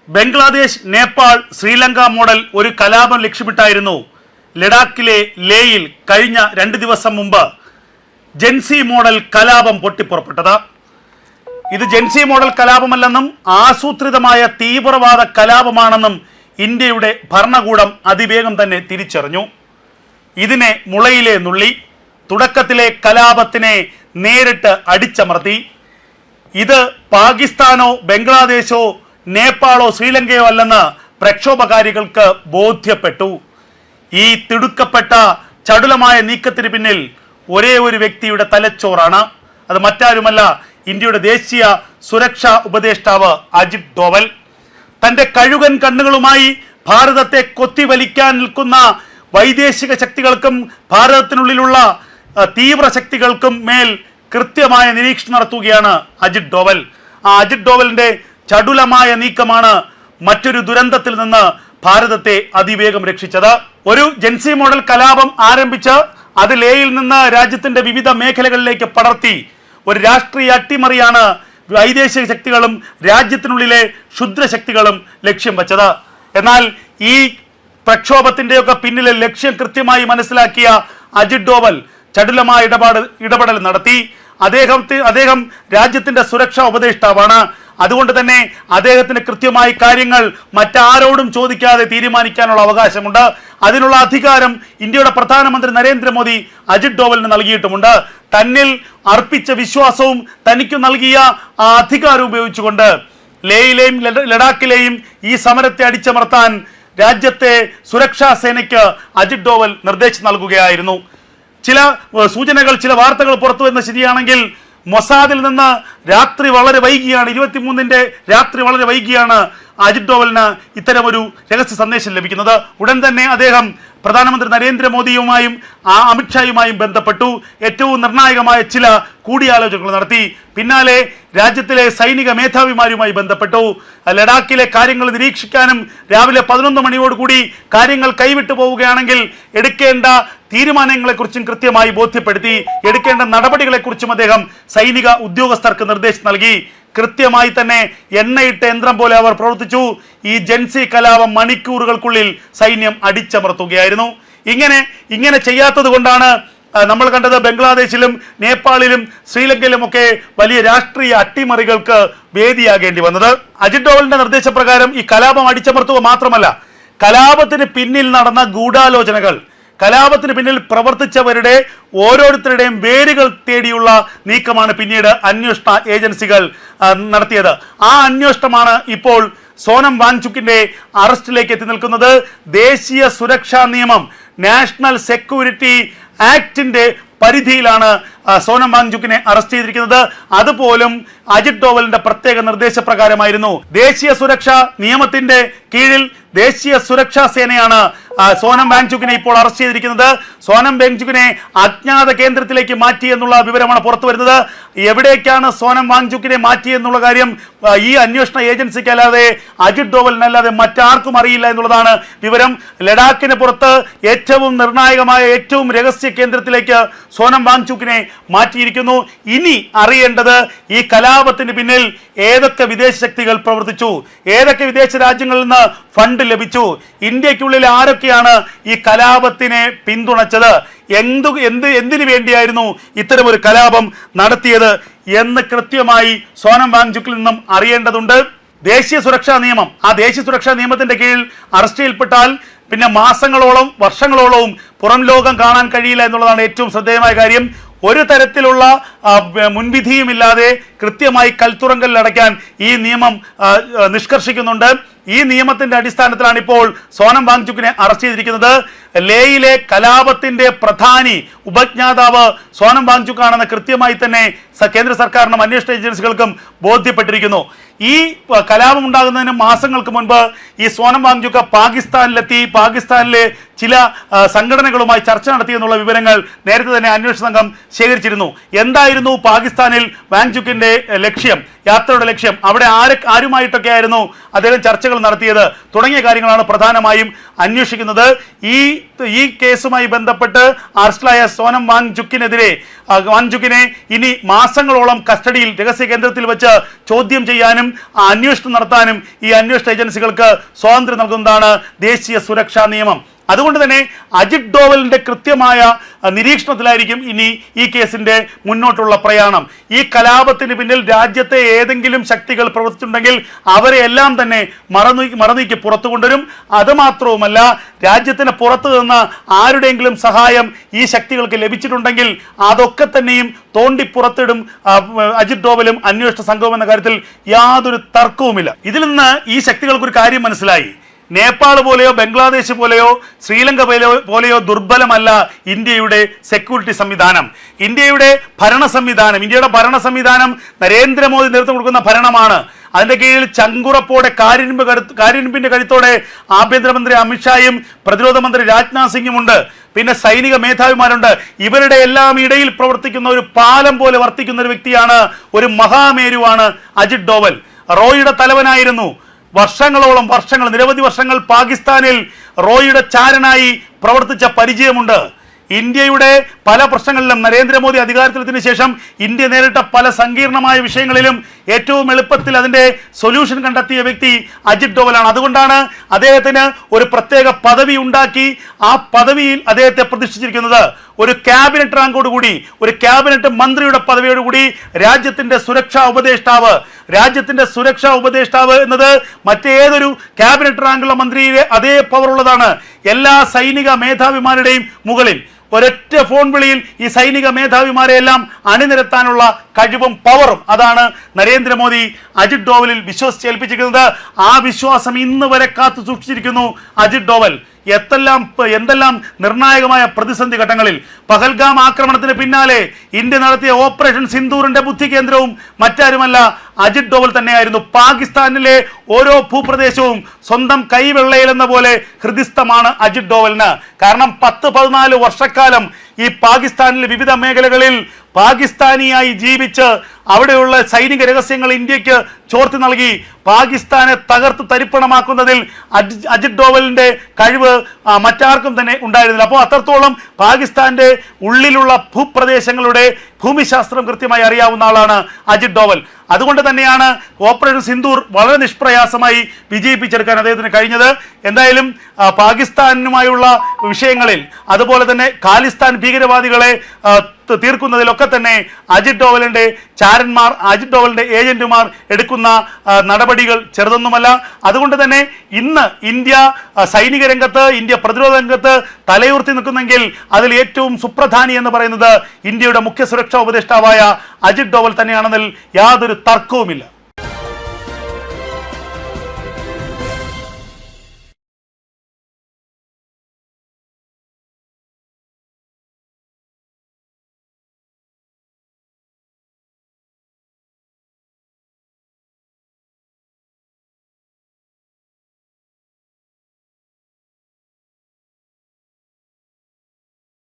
Bangladesh, Nepal, Sri Lanka model ഒരു കലാപം ലക്ഷ്യമിട്ടായിരുന്നു ലഡാക്കിലെ ലേയിൽ കഴിഞ്ഞ 2 ദിവസം മുമ്പ് ജെൻസി മോഡൽ കലാപം പൊട്ടിപ്പുറപ്പെട്ടത്. ഇത് ജെൻസി മോഡൽ കലാപമല്ലെന്നും ആസൂത്രിതമായ തീവ്രവാദ കലാപമാണെന്നും ഇന്ത്യയുടെ ഭരണകൂടം അതിവേഗം തന്നെ തിരിച്ചറിഞ്ഞു. ഇതിനെ മുളയിലെ നുള്ളി, തുടക്കത്തിലെ കലാപത്തിനെ നേരിട്ട് അടിച്ചമർത്തി. ഇത് പാകിസ്ഥാനോ ബംഗ്ലാദേശോ നേപ്പാളോ ശ്രീലങ്കയോ അല്ലെന്ന് പ്രക്ഷോഭകാരികൾക്ക് ബോധ്യപ്പെട്ടു. ഈ തിടുക്കപ്പെട്ട ചടുലമായ നീക്കത്തിന് പിന്നിൽ ഒരേ ഒരു വ്യക്തിയുടെ തലച്ചോറാണ്. അത് മറ്റാരുമല്ല, ഇന്ത്യയുടെ ദേശീയ സുരക്ഷാ ഉപദേഷ്ടാവ് അജിത് ഡോവൽ. തൻ്റെ കഴുകൻ കണ്ണുകളുമായി ഭാരതത്തെ കൊത്തിവലിക്കാൻ നിൽക്കുന്ന വൈദേശിക ശക്തികൾക്കും ഭാരതത്തിനുള്ളിലുള്ള തീവ്ര ശക്തികൾക്കും മേൽ കൃത്യമായ നിരീക്ഷണം നടത്തുകയാണ് അജിത് ഡോവൽ. ആ അജിത് ഡോവലിന്റെ ചടുലമായ നീക്കമാണ് മറ്റൊരു ദുരന്തത്തിൽ നിന്ന് ഭാരതത്തെ അതിവേഗം രക്ഷിച്ചത്. ഒരു ജെൻസി മോഡൽ കലാപം ആരംഭിച്ച് അത് ലേയിൽ നിന്ന് രാജ്യത്തിന്റെ വിവിധ മേഖലകളിലേക്ക് പടർത്തി ഒരു രാഷ്ട്രീയ അട്ടിമറിയാണ് വൈദേശിക ശക്തികളും രാജ്യത്തിനുള്ളിലെ ക്ഷുദ്രശക്തികളും ലക്ഷ്യം വെച്ചത്. എന്നാൽ ഈ പ്രക്ഷോഭത്തിന്റെയൊക്കെ പിന്നിലെ ലക്ഷ്യം കൃത്യമായി മനസ്സിലാക്കിയ അജിത് ഡോവൽ ചടുലമായ ഇടപെടൽ നടത്തി. അദ്ദേഹം രാജ്യത്തിന്റെ സുരക്ഷാ ഉപദേഷ്ടാവാണ്. അതുകൊണ്ട് തന്നെ അദ്ദേഹത്തിന് കൃത്യമായി കാര്യങ്ങൾ മറ്റാരോടും ചോദിക്കാതെ തീരുമാനിക്കാനുള്ള അവകാശമുണ്ട്. അതിനുള്ള അധികാരം ഇന്ത്യയുടെ പ്രധാനമന്ത്രി നരേന്ദ്രമോദി അജിത് ഡോവലിന് നൽകിയിട്ടുമുണ്ട്. തന്നിൽ അർപ്പിച്ച വിശ്വാസവും തനിക്ക് നൽകിയ ആ അധികാരം ഉപയോഗിച്ചുകൊണ്ട് ലേയിലെയും ലഡാക്കിലെയും ഈ സമരത്തെ അടിച്ചമർത്താൻ രാജ്യത്തെ സുരക്ഷാ സേനയ്ക്ക് അജിത് ഡോവൽ നിർദ്ദേശം നൽകുകയായിരുന്നു. ചില സൂചനകൾ, ചില വാർത്തകൾ പുറത്തു വരുന്ന ശരിയാണെങ്കിൽ മൊസാദിൽ നിന്ന് രാത്രി വളരെ വൈകിയാണ്, 23-ന്റെ രാത്രി വളരെ വൈകിയാണ് അജിത് ഡോവലിന് ഇത്തരമൊരു രഹസ്യ സന്ദേശം ലഭിക്കുന്നത്. ഉടൻ തന്നെ അദ്ദേഹം പ്രധാനമന്ത്രി നരേന്ദ്രമോദിയുമായും അമിത്ഷായുമായും ബന്ധപ്പെട്ടു. ഏറ്റവും നിർണായകമായ ചില കൂടിയാലോചനകൾ നടത്തി. പിന്നാലെ രാജ്യത്തിലെ സൈനിക മേധാവിമാരുമായി ബന്ധപ്പെട്ടു. ലഡാക്കിലെ കാര്യങ്ങൾ നിരീക്ഷിക്കാനും രാവിലെ 11 മണിയോടുകൂടി കാര്യങ്ങൾ കൈവിട്ടു പോവുകയാണെങ്കിൽ എടുക്കേണ്ട തീരുമാനങ്ങളെക്കുറിച്ചും കൃത്യമായി ബോധ്യപ്പെടുത്തി. എടുക്കേണ്ട നടപടികളെക്കുറിച്ചും അദ്ദേഹം സൈനിക ഉദ്യോഗസ്ഥർക്ക് നിർദ്ദേശം നൽകി. കൃത്യമായി തന്നെ എണ്ണയിട്ട യന്ത്രം പോലെ അവർ പ്രവർത്തിച്ചു. ഈ ജെൻസി കലാപം മണിക്കൂറുകൾക്കുള്ളിൽ സൈന്യം അടിച്ചമർത്തുകയായിരുന്നു. ഇങ്ങനെ ചെയ്യാത്തത് കൊണ്ടാണ് നമ്മൾ കണ്ടത് ബംഗ്ലാദേശിലും നേപ്പാളിലും ശ്രീലങ്കയിലുമൊക്കെ വലിയ രാഷ്ട്രീയ അട്ടിമറികൾക്ക് വേദിയാകേണ്ടി വന്നത്. അജിത് ഡോവലിന്റെ നിർദ്ദേശപ്രകാരം ഈ കലാപം അടിച്ചമർത്തുക മാത്രമല്ല, കലാപത്തിന് പിന്നിൽ നടന്ന ഗൂഢാലോചനകൾ, കലാപത്തിന് പിന്നിൽ പ്രവർത്തിച്ചവരുടെ ഓരോരുത്തരുടെയും വേരുകൾ തേടിയുള്ള നീക്കമാണ് പിന്നീട് അന്വേഷണ ഏജൻസികൾ നടത്തിയത്. ആ അന്വേഷണമാണ് ഇപ്പോൾ സോനം വാങ്ചുക്കിന്റെ അറസ്റ്റിലേക്ക് എത്തി നിൽക്കുന്നത്. ദേശീയ സുരക്ഷാ നിയമം, നാഷണൽ സെക്യൂരിറ്റി ആക്ടിന്റെ പരിധിയിലാണ് സോനം വാങ്ചുക്കിനെ അറസ്റ്റ് ചെയ്തിരിക്കുന്നത്. അതുപോലും അജിത് ഡോവലിന്റെ പ്രത്യേക നിർദ്ദേശപ്രകാരമായിരുന്നു. ദേശീയ സുരക്ഷാ നിയമത്തിന്റെ കീഴിൽ ദേശീയ സുരക്ഷാ സേനയാണ് സോനം വാങ്ചുക്കിനെ ഇപ്പോൾ അറസ്റ്റ് ചെയ്തിരിക്കുന്നത്. സോനം വാങ്ചുക്കിനെ അജ്ഞാത കേന്ദ്രത്തിലേക്ക് മാറ്റി എന്നുള്ള വിവരമാണ് പുറത്തു വരുന്നത്. എവിടേക്കാണ് സോനം വാങ്ചുക്കിനെ മാറ്റി എന്നുള്ള കാര്യം ഈ അന്വേഷണ ഏജൻസിക്ക് അല്ലാതെ അജിത് ഡോവലിനല്ലാതെ മറ്റാർക്കും അറിയില്ല എന്നുള്ളതാണ് വിവരം. ലഡാക്കിന് പുറത്ത് ഏറ്റവും നിർണായകമായ ഏറ്റവും രഹസ്യ കേന്ദ്രത്തിലേക്ക് സോനം വാങ്ചുക്കിനെ മാറ്റിയിരിക്കുന്നു. ഇനി അറിയേണ്ടത് ഈ കലാപത്തിന് പിന്നിൽ ഏതൊക്കെ വിദേശ ശക്തികൾ പ്രവർത്തിച്ചു, ഏതൊക്കെ വിദേശ രാജ്യങ്ങളിൽ നിന്ന് ഫണ്ട് ലഭിച്ചു, ഇന്ത്യക്കുള്ളിൽ ആരൊക്കെയാണ് ഈ കലാപത്തിനെ പിന്തുണച്ചത്, എന്തിനു വേണ്ടിയായിരുന്നു ഇത്തരമൊരു കലാപം നടത്തിയത് എന്ന് കൃത്യമായി സോനം വാങ്ചുക്കിൽ നിന്നും അറിയേണ്ടതുണ്ട്. ദേശീയ സുരക്ഷാ നിയമം, ആ ദേശീയ സുരക്ഷാ നിയമത്തിന്റെ കീഴിൽ അറസ്റ്റ് ചെയ്യപ്പെട്ടാൽ പിന്നെ മാസങ്ങളോളം വർഷങ്ങളോളവും പുറം ലോകം കാണാൻ കഴിയില്ല എന്നുള്ളതാണ് ഏറ്റവും ശ്രദ്ധേയമായ കാര്യം. ഒരു തരത്തിലുള്ള മുൻവിധിയുമില്ലാതെ കൃത്യമായി കൽത്തുറങ്കലിൽ അടയ്ക്കാൻ ഈ നിയമം നിഷ്കർഷിക്കുന്നുണ്ട്. ഈ നിയമത്തിന്റെ അടിസ്ഥാനത്തിലാണ് ഇപ്പോൾ സോനം വാങ്ചുക്കിനെ അറസ്റ്റ് ചെയ്തിരിക്കുന്നത്. ലേയിലെ കലാപത്തിന്റെ പ്രധാനി ഉപജ്ഞാതാവ് സോനം വാങ്ചുക്കാണെന്ന് കൃത്യമായി തന്നെ കേന്ദ്ര സർക്കാരിനും അന്വേഷണ ഏജൻസികൾക്കും ബോധ്യപ്പെട്ടിരിക്കുന്നു. ഈ കലാപം ഉണ്ടാകുന്നതിന് മാസങ്ങൾക്ക് മുൻപ് ഈ സോനം വാങ്ചുക്ക് പാകിസ്ഥാനിലെത്തി പാകിസ്ഥാനിലെ ചില സംഘടനകളുമായി ചർച്ച നടത്തിയെന്നുള്ള വിവരങ്ങൾ നേരത്തെ തന്നെ അന്വേഷണ സംഘം ശേഖരിച്ചിരുന്നു. എന്തായിരുന്നു പാകിസ്ഥാനിൽ വാങ്ചുക്കിന്റെ ലക്ഷ്യം, യാത്രയുടെ ലക്ഷ്യം, അവിടെ ആരുമായിട്ടൊക്കെ ആയിരുന്നു അദ്ദേഹം ചർച്ചകൾ നടത്തിയത് തുടങ്ങിയ കാര്യങ്ങളാണ് പ്രധാനമായും അന്വേഷിക്കുന്നത്. ഈ കേസുമായി ബന്ധപ്പെട്ട് അറസ്റ്റിലായ സോനം വാങ്ചുക്കിനെ ഇനി മാസങ്ങളോളം കസ്റ്റഡിയിൽ രഹസ്യ കേന്ദ്രത്തിൽ വെച്ച് ചോദ്യം ചെയ്യാനും അന്വേഷണം നടത്താനും ഈ അന്വേഷണ ഏജൻസികൾക്ക് സ്വാതന്ത്ര്യം നൽകുന്നതാണ് ദേശീയ സുരക്ഷാ നിയമം. അതുകൊണ്ട് തന്നെ അജിത് ഡോവലിന്റെ കൃത്യമായ നിരീക്ഷണത്തിലായിരിക്കും ഇനി ഈ കേസിന്റെ മുന്നോട്ടുള്ള പ്രയാണം. ഈ കലാപത്തിന് പിന്നിൽ രാജ്യത്തെ ഏതെങ്കിലും ശക്തികൾ പ്രവർത്തിച്ചിട്ടുണ്ടെങ്കിൽ അവരെ എല്ലാം തന്നെ മറനീക്കി പുറത്തു കൊണ്ടുവരും. അതുമാത്രവുമല്ല, രാജ്യത്തിന് പുറത്തു നിന്ന് ആരുടെയെങ്കിലും സഹായം ഈ ശക്തികൾക്ക് ലഭിച്ചിട്ടുണ്ടെങ്കിൽ അതൊക്കെ തന്നെയും തോണ്ടി പുറത്തിടും അജിത് ഡോവലും അന്വേഷണ സംഘവും എന്ന കാര്യത്തിൽ യാതൊരു തർക്കവുമില്ല. ഇതിൽ നിന്ന് ഈ ശക്തികൾക്കൊരു കാര്യം മനസ്സിലായി. നേപ്പാൾ പോലെയോ ബംഗ്ലാദേശ് പോലെയോ ശ്രീലങ്ക പോലെയോ ദുർബലമല്ല ഇന്ത്യയുടെ സെക്യൂരിറ്റി സംവിധാനം. ഇന്ത്യയുടെ ഭരണ സംവിധാനം നരേന്ദ്രമോദി നേതൃത്വം കൊടുക്കുന്ന ഭരണമാണ്. അതിന്റെ കീഴിൽ ചങ്കുറപ്പോടെ കാരിരുമ്പിന്റെ കഴുത്തോടെ ആഭ്യന്തരമന്ത്രി അമിത്ഷായും പ്രതിരോധ മന്ത്രി രാജ്നാഥ് സിംഗും ഉണ്ട്. പിന്നെ സൈനിക മേധാവിമാരുണ്ട്. ഇവരുടെ എല്ലാം ഇടയിൽ പ്രവർത്തിക്കുന്ന ഒരു പാലം പോലെ വർത്തിക്കുന്ന ഒരു വ്യക്തിയാണ്, ഒരു മഹാമേരുവാണ് അജിത് ഡോവൽ. റോയുടെ തലവനായിരുന്നു. നിരവധി വർഷങ്ങൾ പാകിസ്ഥാനിൽ റോയുടെ ചാരനായി പ്രവർത്തിച്ച പരിചയമുണ്ട്. ഇന്ത്യയുടെ പല പ്രശ്നങ്ങളിലും നരേന്ദ്രമോദി അധികാരത്തിലെത്തിയതിനു ശേഷം ഇന്ത്യ നേരിട്ട പല സങ്കീർണമായ വിഷയങ്ങളിലും ഏറ്റവും എളുപ്പത്തിൽ അതിന്റെ സൊല്യൂഷൻ കണ്ടെത്തിയ വ്യക്തി അജിത് ഡോവലാണ്. അതുകൊണ്ടാണ് അദ്ദേഹത്തിന് ഒരു പ്രത്യേക പദവി ഉണ്ടാക്കി ആ പദവിയിൽ അദ്ദേഹത്തെ പ്രതിഷ്ഠിച്ചിരിക്കുന്നത്. ഒരു ക്യാബിനറ്റ് റാങ്കോടുകൂടി, ഒരു ക്യാബിനറ്റ് മന്ത്രിയുടെ പദവിയോടുകൂടി രാജ്യത്തിന്റെ സുരക്ഷാ ഉപദേഷ്ടാവ് എന്നത് മറ്റേതൊരു ക്യാബിനറ്റ് റാങ്കുള്ള മന്ത്രിയിലെ അതേ പവർ ഉള്ളതാണ്. എല്ലാ സൈനിക മേധാവിമാരുടെയും മുകളിൽ ഒരൊറ്റ ഫോൺ വിളിയിൽ ഈ സൈനിക മേധാവിമാരെ എല്ലാം അണിനിരത്താനുള്ള കഴിവും പവറും അതാണ് നരേന്ദ്രമോദി അജിത് ഡോവലിൽ വിശ്വസിച്ചേൽപ്പിച്ചിരിക്കുന്നത്. ആ വിശ്വാസം ഇന്ന് വരെ കാത്തു സൂക്ഷിച്ചിരിക്കുന്നു അജിത് ഡോവൽ. എന്തെല്ലാം നിർണായകമായ പ്രതിസന്ധി ഘട്ടങ്ങളിൽ പഹൽഗാം ആക്രമണത്തിന് പിന്നാലെ ഇന്ത്യ നടത്തിയ ഓപ്പറേഷൻ സിന്ദൂറിന്റെ ബുദ്ധി കേന്ദ്രവും മറ്റാരുമല്ല അജിത് ഡോവൽ തന്നെയായിരുന്നു. പാകിസ്ഥാനിലെ ഓരോ ഭൂപ്രദേശവും സ്വന്തം കൈവെള്ളയിലെന്ന പോലെ ഹൃദിസ്ഥമാണ് അജിത് ഡോവലിന്. കാരണം 10-14 വർഷക്കാലം ഈ പാകിസ്ഥാനിലെ വിവിധ മേഖലകളിൽ പാകിസ്ഥാനിയായി ജീവിച്ച് അവിടെയുള്ള സൈനിക രഹസ്യങ്ങൾ ഇന്ത്യക്ക് ചോർത്തി നൽകി പാകിസ്ഥാനെ തകർത്ത് തരിപ്പണമാക്കുന്നതിൽ അജിത് ഡോവലിന്റെ കഴിവ് മറ്റാർക്കും തന്നെ ഉണ്ടായിരുന്നില്ല. അപ്പോൾ അത്രത്തോളം പാകിസ്ഥാന്റെ ഉള്ളിലുള്ള ഭൂപ്രദേശങ്ങളുടെ ഭൂമിശാസ്ത്രം കൃത്യമായി അറിയാവുന്ന ആളാണ് അജിത് ഡോവൽ. അതുകൊണ്ട് തന്നെയാണ് ഓപ്പറേഷൻ സിന്ദൂർ വളരെ നിഷ്പ്രയാസമായി വിജയിപ്പിച്ചെടുക്കാൻ അദ്ദേഹത്തിന് കഴിഞ്ഞത്. എന്തായാലും പാകിസ്ഥാനുമായുള്ള വിഷയങ്ങളിൽ അതുപോലെ തന്നെ ഖാലിസ്ഥാൻ ഭീകരവാദികളെ തീർക്കുന്നതിലൊക്കെ തന്നെ അജിത് ഡോവലിന്റെ ഏജന്റുമാർ എടുക്കുന്ന നടപടികൾ ചെറുതൊന്നുമല്ല. അതുകൊണ്ട് തന്നെ ഇന്ന് ഇന്ത്യ സൈനിക രംഗത്ത്, ഇന്ത്യ പ്രതിരോധ രംഗത്ത് തലയുയർത്തി നിൽക്കുന്നെങ്കിൽ അതിൽ ഏറ്റവും സുപ്രധാനി എന്ന് പറയുന്നത് ഇന്ത്യയുടെ മുഖ്യ സുരക്ഷാ ഉപദേഷ്ടാവായ അജിത് ഡോവൽ തന്നെയാണെന്നതിൽ യാതൊരു തർക്കവുമില്ല.